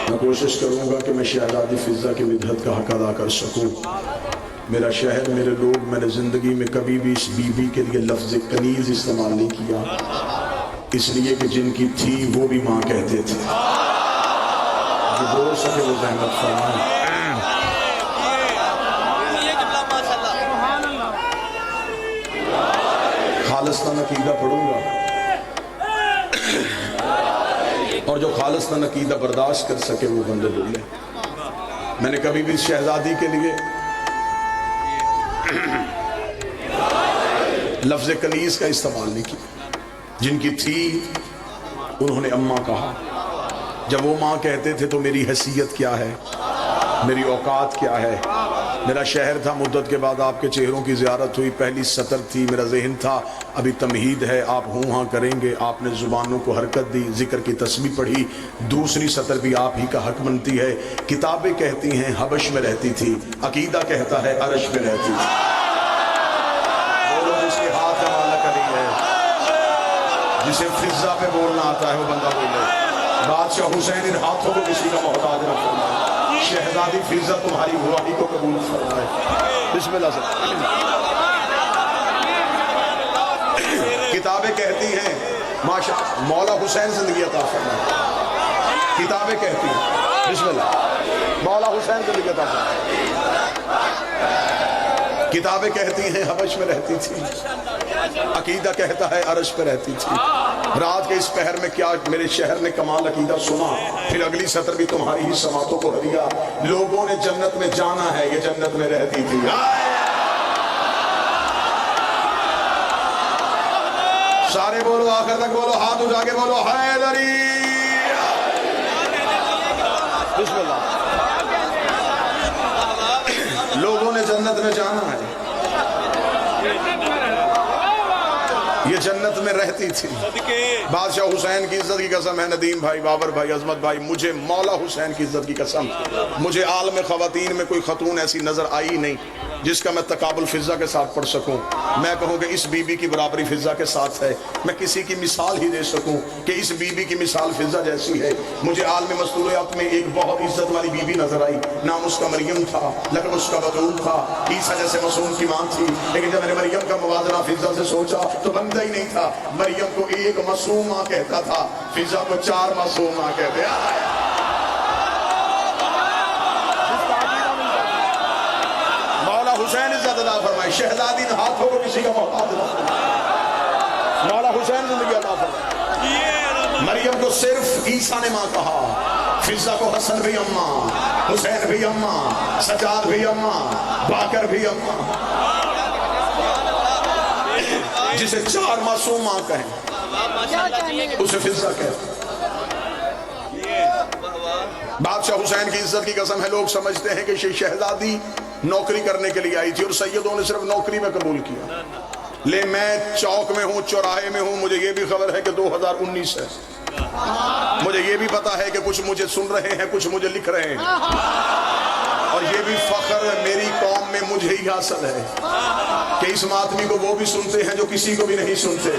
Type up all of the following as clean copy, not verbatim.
میں کوشش کروں گا کہ میں شہزادی فضہ کی مدحت کا حق ادا کر سکوں۔ میرا شہر، میرے لوگ، میں نے زندگی میں کبھی بھی اس بی بی کے لیے لفظ کنیز استعمال نہیں کیا، اس لیے کہ جن کی تھی وہ بھی ماں کہتے تھے۔ جو بول سکے وہ زحمت فرمائے۔ خالصتاً عقیدہ پڑھوں گا، اور جو خالصتاً عقیدہ برداشت کر سکے وہ بندے بولے۔ میں نے کبھی بھی شہزادی کے لیے لفظ کنیز کا استعمال نہیں کیا۔ جن کی تھی انہوں نے اماں کہا۔ جب وہ ماں کہتے تھے تو میری حیثیت کیا ہے، میری اوقات کیا ہے۔ میرا شہر تھا، مدت کے بعد آپ کے چہروں کی زیارت ہوئی، پہلی سطر تھی، میرا ذہن تھا ابھی تمہید ہے، آپ ہوں ہاں کریں گے، آپ نے زبانوں کو حرکت دی، ذکر کی تسبیح پڑھی، دوسری سطر بھی آپ ہی کا حق بنتی ہے۔ کتابیں کہتی ہیں حبش میں رہتی تھی، عقیدہ کہتا ہے عرش میں رہتی تھی۔ بولو جس کے ہاتھ میں مالک علی ہے، جسے فضہ پہ بولنا آتا ہے وہ بندہ بولے۔ بادشاہ حسین ان ہاتھوں کو کسی کا محتاج نہ فرمائے۔ شہزادی فضہ تمہاری گواہی کو قبول فرمائے۔ بسم اللہ سے۔ کتابیں کہتی ہیں ماشاء مولا حسین زندگی عطا فرمائے۔ کتابیں کہتی ہیں، بسم اللہ، مولا حسین زندگی عطا فرمائے۔ کتابیں کہتی ہیں حبش میں رہتی تھی، عقیدہ کہتا ہے عرش پہ رہتی تھی۔ رات کے اس پہر میں کیا میرے شہر نے کمال عقیدہ سنا، پھر اگلی سطر بھی تمہاری ہی سماعتوں کو ہدیہ۔ لوگوں نے جنت میں جانا ہے، یہ جنت میں رہتی تھی۔ سارے بولو، آخر تک بولو، ہاتھ اٹھا کے بولو حیدری۔ بسم اللہ۔ لوگوں نے جنت میں جانا ہے، یہ جنت میں رہتی تھی۔ بادشاہ حسین کی عزت کی قسم ہے، ندیم بھائی، بابر بھائی، عظمت بھائی، مجھے مولا حسین کی عزت کی قسم، مجھے عالم خواتین میں کوئی خاتون ایسی نظر آئی نہیں جس کا میں تقابل فضہ کے ساتھ پڑھ سکوں۔ میں کہوں کہ اس بی بی کی برابری فضہ کے ساتھ ہے، میں کسی کی مثال ہی دے سکوں کہ اس بی بی کی مثال فضہ جیسی ہے۔ مجھے عالم مستوریات میں ایک بہت عزت والی بی بی نظر آئی، نام اس کا مریم تھا، لقب اس کا بطول تھا، عیسیٰ جیسے معصوم کی ماں تھی، لیکن جب میں نے مریم کا موازنہ فضہ سے سوچا تو بنتا ہی نہیں تھا۔ مریم کو ایک معصوم ماں کہتا تھا، فضہ کو 4 معصوم ماں کہتے ہیں۔ حسین عزت عطا فرمائے، شہزادی ان ہاتھوں کو کسی کا محتاج نہ فرمائے۔ مولا حسین زندگی عطا فرمائے۔ مریم کو صرف عیسیٰ نے ماں کہا، فضہ کو حسن بھی اماں، حسین بھی اماں، سجاد بھی اماں، باکر بھی اماں۔ جسے 4 معصوم ماں کہیں اسے فضہ کہتے۔ بادشاہ حسین کی عزت کی قسم ہے، لوگ سمجھتے ہیں کہ شہزادی نوکری کرنے کے لیے آئی تھی اور سیدوں نے صرف نوکری میں قبول کیا۔ لے میں چوک میں ہوں، چوراہے میں ہوں، مجھے یہ بھی خبر ہے کہ 2019 ہے، مجھے یہ بھی پتا ہے کہ کچھ مجھے سن رہے ہیں، کچھ مجھے لکھ رہے ہیں، اور یہ بھی فخر میری قوم میں مجھے ہی حاصل ہے کہ اس ماتمی کو وہ بھی سنتے ہیں جو کسی کو بھی نہیں سنتے۔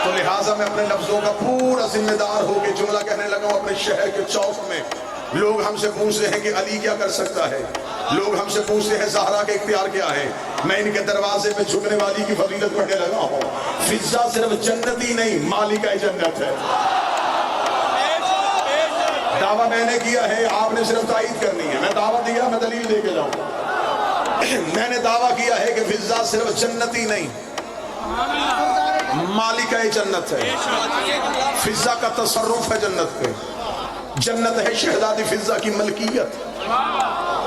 تو لہٰذا میں اپنے لفظوں کا پورا ذمہ دار ہو کے جملہ کہنے لگا ہوں۔ اپنے شہر کے چوک میں لوگ ہم سے پوچھتے ہیں کہ علی کیا کر سکتا ہے، لوگ ہم سے پوچھتے ہیں زہرا کے اختیار کیا ہے، میں ان کے دروازے پہ جھکنے والی کی فضیلت پڑھنے لگا ہوں۔ فضہ صرف جنتی نہیں، مالکہ جنت ہے۔ دعویٰ میں نے کیا ہے، آپ نے صرف تائید کرنی ہے۔ میں دعویٰ دیا، میں دلیل دے کے جاؤں۔ میں نے دعویٰ کیا ہے کہ فضہ صرف جنتی نہیں، مالکہ جنت ہے۔ فضہ کا تصرف ہے جنت پہ، جنت ہے شہزادی فضہ کی ملکیت۔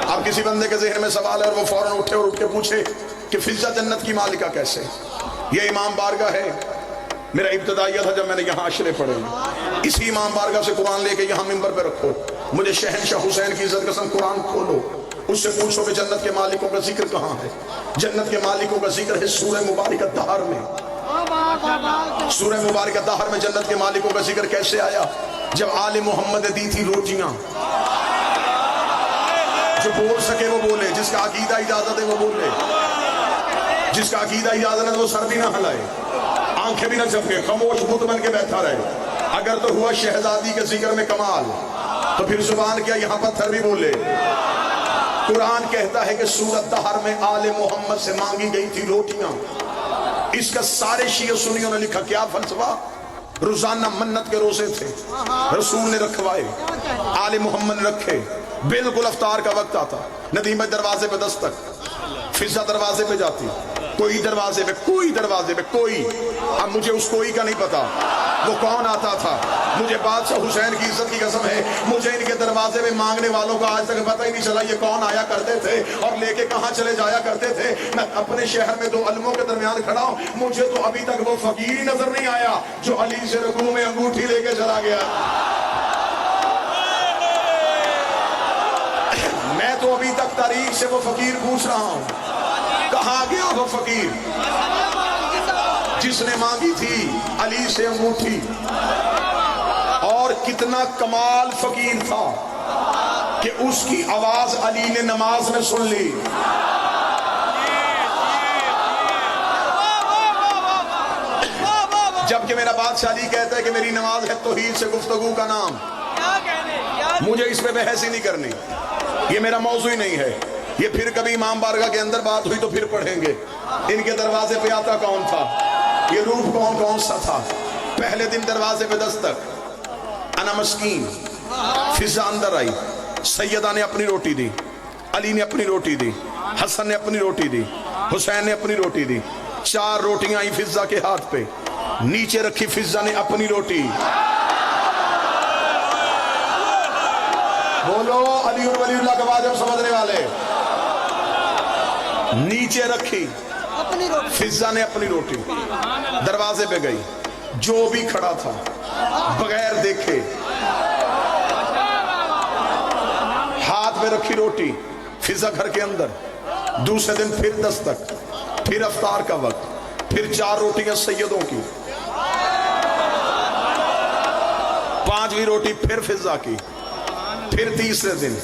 اب کسی بندے کے ذہن میں سوال ہے اور وہ فوراً اٹھے اور اٹھ کے پوچھے کہ فضہ جنت کی مالکہ کیسے؟ یہ امام بارگاہ ہے۔ میرا ابتدائیہ تھا جب میں نے یہاں عشرے پڑھے، اسی امام بارگاہ سے قرآن لے کے یہاں منبر پہ رکھو، مجھے شہنشاہ حسین کی عزت قسم قرآن کھولو، اس سے پوچھو کہ جنت کے مالکوں کا ذکر کہاں ہے۔ جنت کے مالکوں کا ذکر ہے سورہ مبارکہ دہر میں۔ سورہ مبارکہ دہر میں جنت کے مالکوں کا ذکر کیسے آیا؟ جب آل محمد نے دی تھی روٹیاں، جو بول سکے وہ بولے، جس کا عقیدہ اجازت ہے وہ بولے، جس کا عقیدہ اجازت ہے وہ سر بھی نہ ہلائے، آنکھیں بھی نہ جھپکے، خاموش بت بن کے بیٹھا رہے۔ اگر تو ہوا شہزادی کے ذکر میں کمال، تو پھر زبان کیا یہاں پتھر بھی بولے. قرآن کہتا ہے کہ سورت دہر میں آل محمد سے مانگی گئی تھی روٹیاں. اس کا سارے شیعہ سنیوں نے لکھا کیا فلسفہ. روزانہ منت کے روزے تھے, رسول نے رکھوائے, آل محمد نے رکھے. بالکل افطار کا وقت آتا, ندیمہ دروازے پہ دستک, فضا دروازے پہ جاتی, کوئی دروازے پہ, کوئی دروازے پہ, کوئی. اب مجھے اس کوئی کا نہیں پتا وہ کون آتا تھا. مجھے بادشاہ حسین کی عزت کی قسم ہے, مجھے ان کے دروازے میں مانگنے والوں کا آج تک پتہ ہی نہیں چلا یہ کون آیا کرتے تھے اور لے کے کہاں چلے جایا کرتے تھے. میں اپنے شہر میں دو علموں کے درمیان کھڑا ہوں, مجھے تو ابھی تک وہ فقیر ہی نظر نہیں آیا جو علی سے رکوع میں انگوٹھی لے کے چلا گیا. میں تو ابھی تک تاریخ سے وہ فقیر پوچھ رہا ہوں, کہاں گیا وہ فقیر جس نے مانگی تھی علی سے انگوٹھی. اور کتنا کمال فقیر تھا کہ اس کی آواز علی نے نماز میں سن لی. جبکہ میرا بادشاہ علی کہتا ہے کہ میری نماز ہے توحید سے گفتگو کا نام. مجھے اس پہ بحث ہی نہیں کرنی, یہ میرا موضوع ہی نہیں ہے. یہ پھر کبھی امام بارگاہ کے اندر بات ہوئی تو پھر پڑھیں گے. ان کے دروازے پہ آتا کون تھا, یہ روح کون سا تھا. پہلے دن دروازے پہ دستک, انا مسکین, فضا اندر آئی, سیدہ نے اپنی روٹی دی, علی نے اپنی روٹی دی, حسن نے اپنی روٹی دی, حسین نے اپنی روٹی دی. 4 روٹیاں آئی فضا کے ہاتھ پہ, نیچے رکھی فضا نے اپنی روٹی. بولو علی اور ولی اللہ کا واجب سمجھنے والے. نیچے رکھی فضا نے اپنی روٹی, دروازے پہ گئی, جو بھی کھڑا تھا بغیر دیکھے ہاتھ میں رکھی روٹی, فضا گھر کے اندر. دوسرے دن پھر دستک, پھر افطار کا وقت, پھر 4 روٹیاں سیدوں کی, 5ویں روٹی پھر فضا کی. پھر تیسرے دن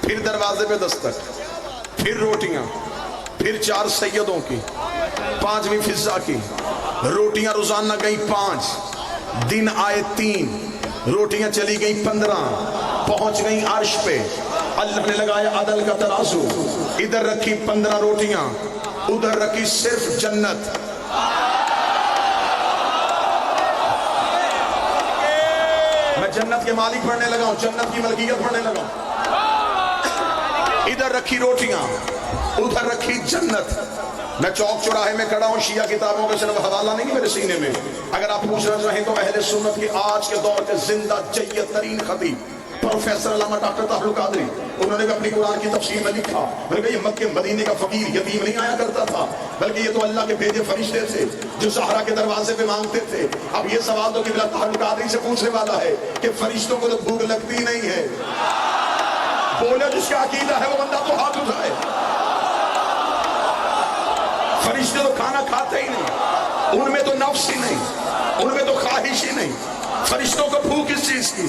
پھر دروازے پہ دستک, پھر روٹیاں, پھر 4 سیدوں کی, 5ویں فضا کی. روٹیاں روزانہ گئی 5, دن آئے 3, روٹیاں چلی گئی 15, پہنچ گئی عرش پہ. اللہ نے لگایا عدل کا ترازو, ادھر رکھی 15 روٹیاں, ادھر رکھی صرف جنت. میں جنت کے مالک پڑھنے لگا ہوں, جنت کی ملکیت پڑھنے لگا ہوں. ادھر رکھی روٹیاں, ادھر رکھی جنت. میں چوک چوراہے میں کھڑا ہوں, شیعہ کتابوں کا صرف حوالہ نہیں میرے سینے میں. اگر آپ پوچھنا چاہیں تو اہل سنت کی آج کے دور کے زندہ جید ترین خطیب پروفیسر علامہ ڈاکٹر طاہر القادری, انہوں نے اپنی قرآن کی تفسیر میں لکھا, انہوں نے کہا یہ مکے مدینے کا فقیر یتیم نہیں آیا کرتا تھا, بلکہ یہ تو اللہ کے بھیجے فرشتے تھے جو زہرا کے دروازے پہ مانگتے تھے. اب یہ سوال تو قبلہ طاہر القادری سے پوچھنے والا ہے کہ فرشتوں کو تو بھوک لگتی نہیں ہے. بولے جس کا عقیدہ ہے وہ بندہ تو ہاتھ اٹھائے. فرشتے تو کھانا کھاتے ہی نہیں, ان میں تو نفس ہی نہیں, ان میں تو خواہش ہی نہیں. فرشتوں کو بھوک اس چیز کی.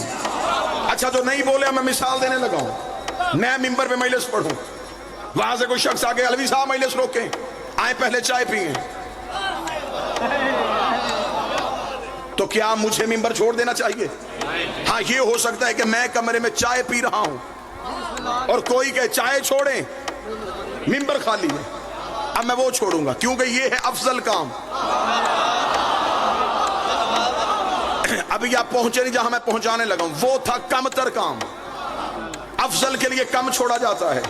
اچھا جو نہیں بولے میں مثال دینے لگا ہوں. میں ممبر پہ مجلس پڑھوں, وہاں سے کوئی شخص آگے علوی صاحب مجلس روکیں, آئیں پہلے چائے پئیں, تو کیا مجھے ممبر چھوڑ دینا چاہیے؟ ہاں یہ ہو سکتا ہے کہ میں کمرے میں چائے پی رہا ہوں اور کوئی کہے چائے چھوڑیں, ممبر خالی ہے, اب میں وہ چھوڑوں گا کیونکہ یہ ہے افضل کام. ابھی آپ پہنچے نہیں جہاں میں پہنچانے لگا ہوں, وہ تھا کم تر کام. افضل کے لیے کم چھوڑا جاتا ہے,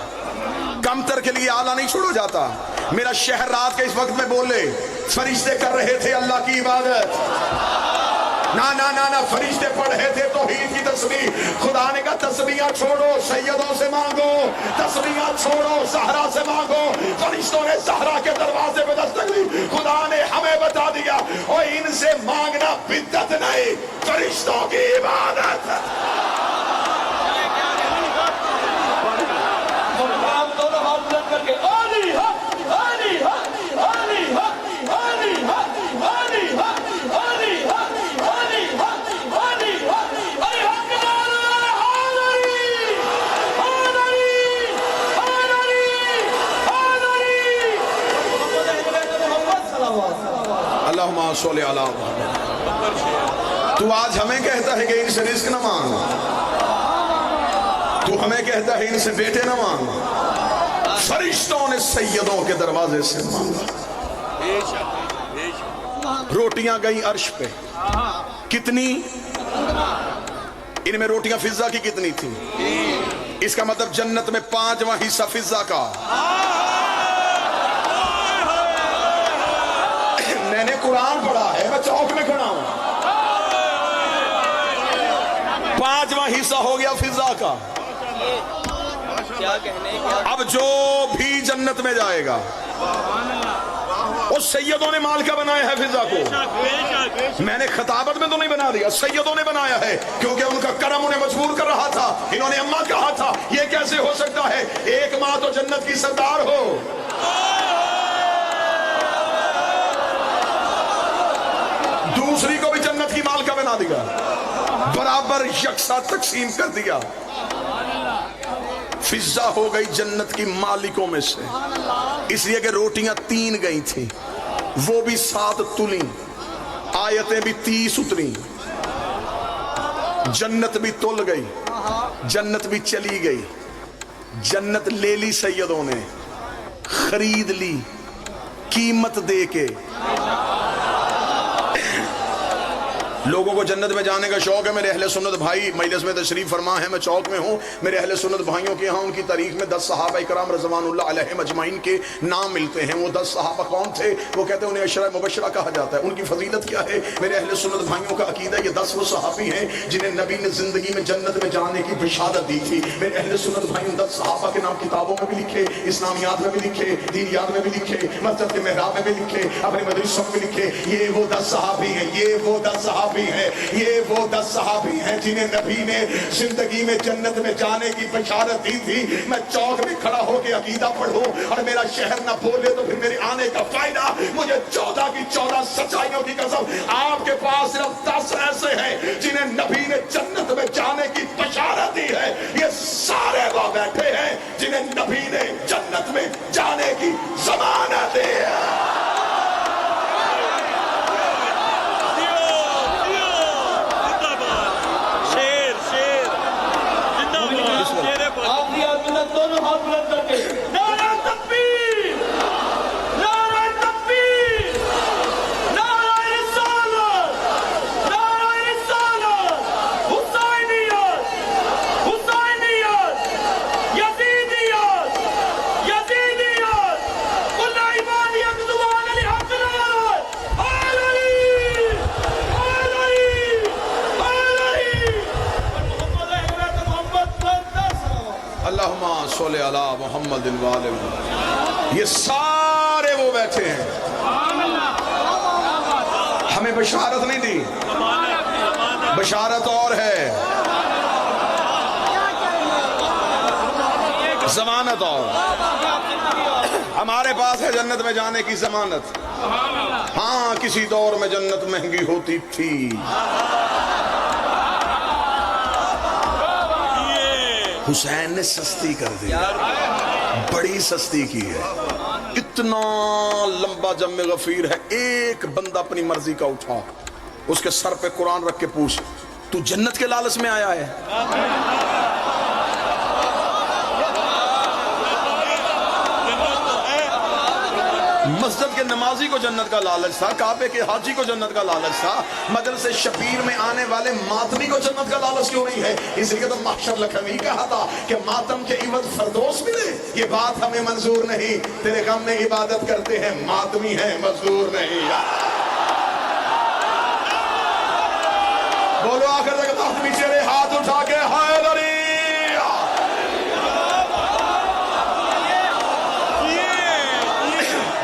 کم تر کے لیے اعلیٰ نہیں چھوڑا جاتا. میرا شہر رات کے اس وقت میں بولے فرشتے کر رہے تھے اللہ کی عبادت, نا فرشتے پڑھ رہے تھے توحید کی تسبیح. خدا نے کہا تسبیحاں چھوڑو, سیدوں سے مانگو, تسبیحاں چھوڑو, زہرا سے مانگو. فرشتوں نے زہرا کے دروازے پہ دستک دی. خدا نے ہمیں بتا دیا اور ان سے مانگنا بدعت نہیں, فرشتوں کی عبادت. اللہم صلی علی محمد. تو آج ہمیں کہتا ہے کہ ان سے رزق نہ مانگ. تو ہمیں کہتا ہے ان سے بیٹے نہ مانگو، فرشتوں نے سیدوں کے دروازے سے مانگا۔ روٹیاں گئی عرش پہ، کتنی؟ ان میں روٹیاں فضہ کی کتنی تھی؟ اس کا مطلب جنت میں 5واں حصہ فضہ کا۔ میں نے قرآن پڑھا ہے، میں چوک میں کھڑا ہوں، 5واں حصہ ہو گیا فضہ کا۔ اب جو بھی جنت میں جائے گا اس سیدوں نے مال کا بنایا ہے فضہ کو۔ میں نے خطابت میں تو نہیں بنا دیا، سیدوں نے بنایا ہے، کیونکہ ان کا کرم انہیں مجبور کر رہا تھا۔ انہوں نے اماں کہا تھا یہ کیسے ہو سکتا ہے، ایک ماں تو جنت کی سردار ہو۔ دوسری کو بھی جنت کی مال کا بنا دیا، برابر یکساں تقسیم کر دیا۔ فضہ ہو گئی جنت کی مالکوں میں سے، اس لیے کہ روٹیاں 3 گئی تھیں، وہ بھی 7 تلیں، آیتیں بھی 30 اتریں، جنت بھی تل گئی، جنت بھی چلی گئی، جنت لے لی سیدوں نے، خرید لی قیمت دے کے۔ لوگوں کو جنت میں جانے کا شوق ہے۔ میرے اہل سنت بھائی مجلس میں تشریف فرما ہے، میں چوک میں ہوں، میرے اہل سنت بھائیوں کے ہاں ان کی تاریخ میں 10 صحابہ کرام رضوان اللہ علیہم اجمعین کے نام ملتے ہیں۔ وہ 10 صحابہ کون تھے؟ وہ کہتے ہیں انہیں عشرہ مبشرہ کہا جاتا ہے۔ ان کی فضیلت کیا ہے؟ میرے اہل سنت بھائیوں کا عقیدہ یہ 10 وہ صحابی ہیں جنہیں نبی نے زندگی میں جنت میں جانے کی بشارت دی تھی۔ میرے اہل سنت بھائیوں 10 صحابہ کے نام کتابوں میں بھی لکھے، اسلامیات میں بھی لکھے، دینیات میں بھی لکھے، مسجد کے محراب میں بھی لکھے، اپنے مدرسوں میں لکھے۔ یہ وہ 10 صحابی ہیں، یہ وہ 10 صحابی ہیں، یہ وہ 10 صحابی ہیں جنہیں نبی نے زندگی میں جنت میں جانے کی بشارت دی تھی۔ میں چوک میں کھڑا ہو کے عقیدہ پڑھوں اور میرا شہر نہ بولے تو پھر میرے آنے کا فائدہ؟ مجھے 14 کی 14 سچائیوں کی قسم، آپ کے پاس صرف 10 ایسے ہیں جنہیں نبی نے جنت میں جانے کی بشارت دی ہے۔ یہ سارے وہ بیٹھے ہیں جنہیں نبی نے جنت میں جانے کی ضمانت دی ہے۔ دونوں ہاتھ بلند کر کے نعرہ تکبیر، نعرہ تکبیر، نعرہ رسالت، نعرہ رسالت، حسینیت، حسینیت، یزیدیت، یزیدیت، کل عبادیت زبان علی حق نعرہ آل علی، آل علی، آل علی، محمد احمد محمد اللہم صلی علی محمد وآلہ محمد۔ یہ سارے وہ بیٹھے ہیں، ہمیں بشارت نہیں دی، بشارت اور ہے، ضمانت اور۔ ہمارے پاس ہے جنت میں جانے کی ضمانت۔ ہاں کسی دور میں جنت مہنگی ہوتی تھی، حسین نے سستی کر دی، بڑی سستی کی ہے۔ اتنا لمبا جم غفیر ہے، ایک بندہ اپنی مرضی کا اٹھا، اس کے سر پہ قرآن رکھ کے پوچھ تو جنت کے لالچ میں آیا ہے؟ مسجد کے نمازی کو جنت کا لالچ تھا، کعبے کے حاجی کو جنت کا لالچ تھا، مجلس شبیر میں آنے والے ماتمی کو جنت کا لالچ کیوں نہیں ہے؟ اس لیے تو محشر لکھنوی کہا تھا کہ ماتم کے عوض فردوس ملے، یہ بات ہمیں منظور نہیں، تیرے غم میں عبادت کرتے ہیں، ماتمی ہیں مزدور نہیں۔ بولو آخر تک ماتمی چہرے ہاتھ اٹھا کے حیدری۔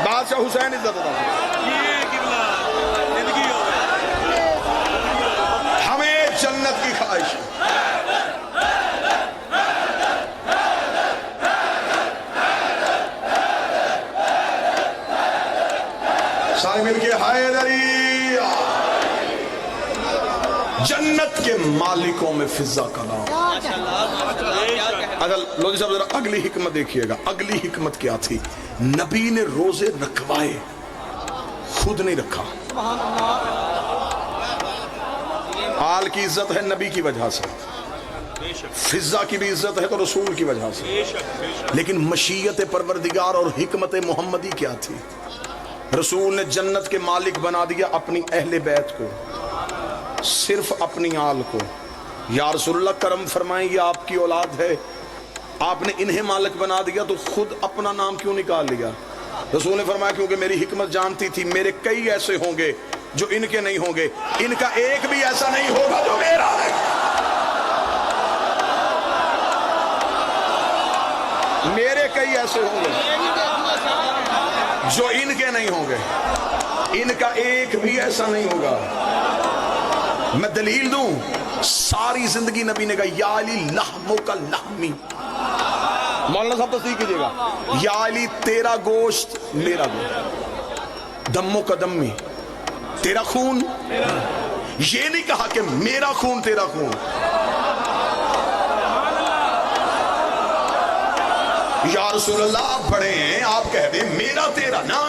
بادشاہ حسین عزت عطا ہمیں جنت کی خواہش ہے۔ سارے مل کے حیدری۔ جنت کے مالکوں میں فضہ کا نام۔ اگر لوگ صاحب ذرا اگلی حکمت دیکھیے گا، اگلی حکمت کیا تھی؟ نبی نے روزے رکھوائے، خود نہیں رکھا۔ آل کی عزت ہے نبی کی وجہ سے، فضہ کی بھی عزت ہے تو رسول کی وجہ سے، لیکن مشیت پروردگار اور حکمت محمدی کیا تھی؟ رسول نے جنت کے مالک بنا دیا اپنی اہل بیت کو، صرف اپنی آل کو۔ یا رسول اللہ کرم فرمائیں، یہ آپ کی اولاد ہے، آپ نے انہیں مالک بنا دیا تو خود اپنا نام کیوں نکال لیا؟ رسول نے فرمایا کیونکہ میری حکمت جانتی تھی میرے کئی ایسے ہوں گے جو ان کے نہیں ہوں گے، ان کا ایک بھی ایسا نہیں ہوگا جو میرا ہے۔ میرے کئی ایسے ہوں گے جو ان کے نہیں ہوں گے، ان کا ایک بھی ایسا نہیں ہوگا۔ میں دلیل دوں، ساری زندگی نبی نے کہا یا علی لحمو کا لحمی، مولانا صاحب تصدیق کیجئے گا، یا علی تیرا گوشت میرا گوشت، دمو کا دمی، تیرا خون، یہ نہیں کہا کہ میرا خون تیرا خون۔ یا رسول اللہ آپ بڑے ہیں، آپ کہہ دیں میرا تیرا، نا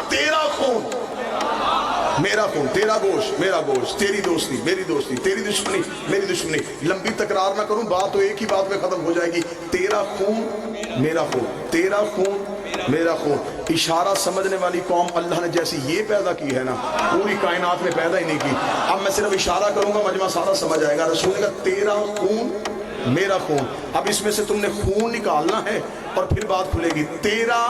تیرا خون میرا خون، تیرا گوشت میرا گوشت، تیری دوستی میری دوستی، تیری دشمنی میری دشمنی۔ لمبی تکرار نہ کروں، بات تو ایک ہی بات میں ختم ہو جائے گی، تیرا خون میرا خون، تیرا خون میرا خون۔ اشارہ سمجھنے والی قوم اللہ نے جیسی یہ پیدا کی ہے نا، پوری کائنات میں پیدا ہی نہیں کی۔ اب میں صرف اشارہ کروں گا، مجمع سارا سمجھ آئے گا۔ رسول نے کہا تیرا خون میرا خون، اب اس میں سے تم نے خون نکالنا ہے اور پھر بات کھلے گی۔ تیرا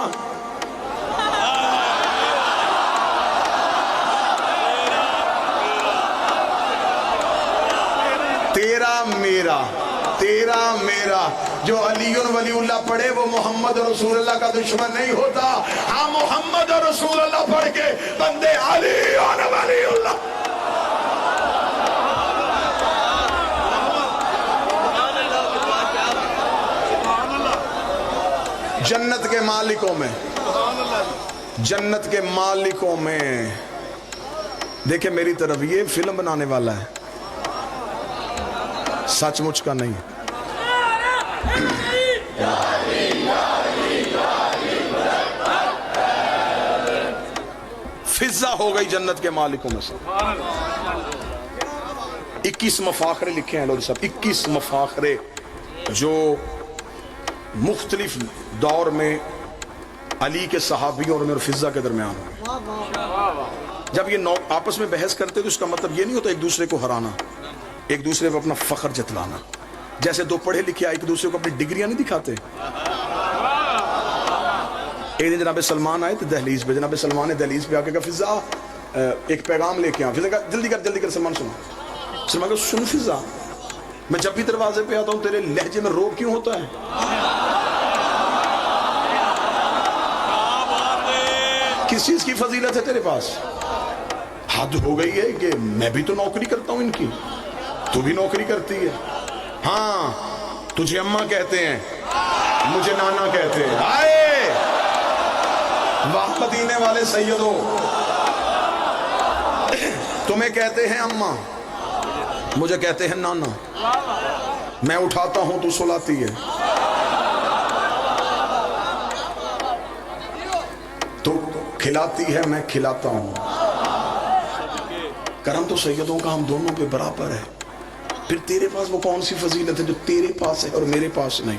تیرا میرا، تیرا میرا۔ جو علی ولی اللہ پڑھے وہ محمد رسول اللہ کا دشمن نہیں ہوتا۔ ہاں محمد رسول اللہ پڑھ کے بندے علی اور ولی اللہ۔ جنت کے مالکوں میں، جنت کے مالکوں میں دیکھیں میری طرف، یہ فلم بنانے والا ہے، سچ مچ کا نہیں۔ فضہ ہو گئی جنت کے مالکوں میں سے۔ 21 مفاخرے لکھے ہیں لوگ سب، 21 مفاخرے جو مختلف دور میں علی کے صحابیوں اور فضہ کے درمیان ہوئے۔ جب یہ آپس میں بحث کرتے تو اس کا مطلب یہ نہیں ہوتا ایک دوسرے کو ہرانا، ایک دوسرے پہ اپنا فخر جتلانا۔ جیسے دو پڑھے لکھے ایک دوسرے کو اپنی ڈگریاں نہیں دکھاتے۔ ایک دن جناب سلمان آئے تو دہلیز پہ، جناب سلمان نے دہلیز پہ آ کے کہا فضہ ایک پیغام لے کے آ۔ فضہ کہا جلدی کر سلمان سنو۔ سلمان کہا سن فضہ، میں جب بھی دروازے پہ آتا ہوں تیرے لہجے میں روب کیوں ہوتا ہے؟ کس چیز کی فضیلت ہے تیرے پاس؟ حد ہو گئی ہے کہ میں بھی تو نوکری کرتا ہوں ان کی، تو بھی نوکری کرتی ہے۔ ہاں تجھے اماں کہتے ہیں، مجھے نانا کہتے ہیں۔ آئے واہ مدینے والے سیدوں، تمہیں کہتے ہیں اماں، مجھے کہتے ہیں نانا۔ میں اٹھاتا ہوں تو سلاتی ہے، تو کھلاتی ہے میں کھلاتا ہوں۔ کرم تو سیدوں کا ہم دونوں پہ برابر ہے۔ پھر تیرے پاس وہ کون سی فضیلت ہے جو تیرے پاس ہے اور میرے پاس نہیں؟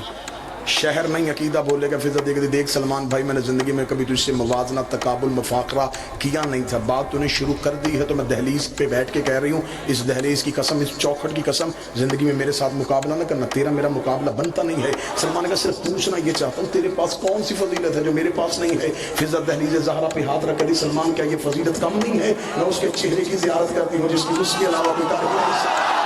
شہر نہیں عقیدہ بولے گا فضا دیکھ سلمان بھائی، میں نے زندگی میں کبھی تجھ سے موازنہ تقابل مفاخرہ کیا نہیں تھا، بات تو نے شروع کر دی ہے تو میں دہلیز پہ بیٹھ کے کہہ رہی ہوں، اس دہلیز کی قسم، اس چوکھٹ کی قسم، زندگی میں میرے ساتھ مقابلہ نہ کرنا، تیرا میرا مقابلہ بنتا نہیں ہے۔ سلمان کا صرف پوچھنا یہ چاہتا ہوں تیرے پاس کون سی فضیلت ہے جو میرے پاس نہیں ہے؟ فضا دہلیز زہرا پہ ہاتھ رکھ کر سلمان کیا یہ فضیلت کم نہیں ہے؟ میں اس کے چہرے کی زیارت کرتی ہوں جس کی اس کے علاوہ کوئی تعلق نہیں۔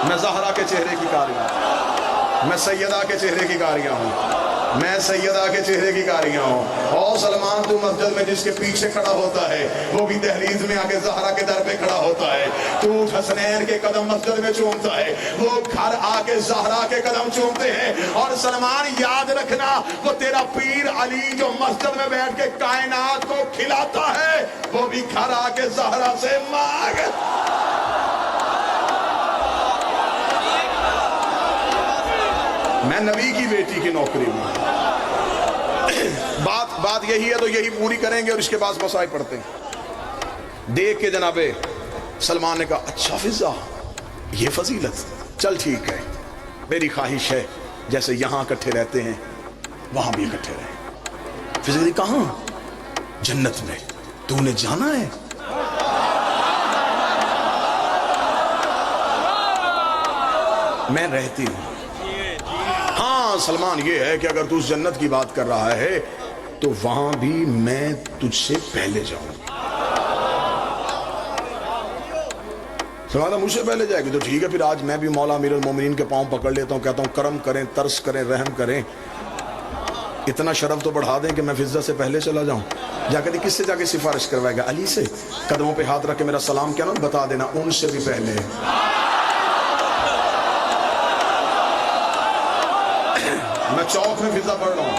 میں زہرا کے چہرے کی کاریاں، میں سیدہ کے چہرے کی کاریاں ہوں، میں سیدہ کے چہرے کی کاریاں ہوں۔ اور سلمان تو مسجد میں جس کے پیچھے کھڑا ہوتا ہے وہ بھی دہلیز میں آگے زہرا کے در پہ کھڑا ہوتا ہے، تو حسنین کے قدم مسجد میں چومتا ہے، وہ گھر آ کے زہرا کے قدم چومتے ہیں۔ اور سلمان یاد رکھنا، وہ تیرا پیر علی جو مسجد میں بیٹھ کے کائنات کو کھلاتا ہے وہ بھی گھر آ کے زہرا سے مانگ۔ میں نبی کی بیٹی کی نوکری میں، بات یہی ہے تو یہی پوری کریں گے اور اس کے بعد مسائل پڑھتے ہیں۔ دیکھ کے جناب سلمان نے کہا اچھا فضا یہ فضیلت، چل ٹھیک ہے، میری خواہش ہے جیسے یہاں اکٹھے رہتے ہیں وہاں بھی اکٹھے رہیں۔ فضا نے کہاں؟ جنت میں، تو نے جانا ہے؟ میں رہتی ہوں۔ ہاں سلمان یہ ہے کہ اگر تو اس جنت کی بات کر رہا ہے تو وہاں بھی میں تجھ سے پہلے جاؤں۔ سلمان مجھ سے پہلے جائے گی تو ٹھیک ہے، پھر آج میں بھی مولا امیر المومنین کے پاؤں پکڑ لیتا ہوں، کہتا ہوں کرم کریں، ترس کریں، رحم کریں، اتنا شرف تو بڑھا دیں کہ میں فضا سے پہلے چلا جاؤں۔ جا کے کس سے جا کے سفارش کروائے گا؟ علی سے۔ قدموں پہ ہاتھ رکھ کے میرا سلام کیا نا بتا دینا ان سے بھی پہلے۔ میں چوک میں فضا پڑھ رہا ہوں،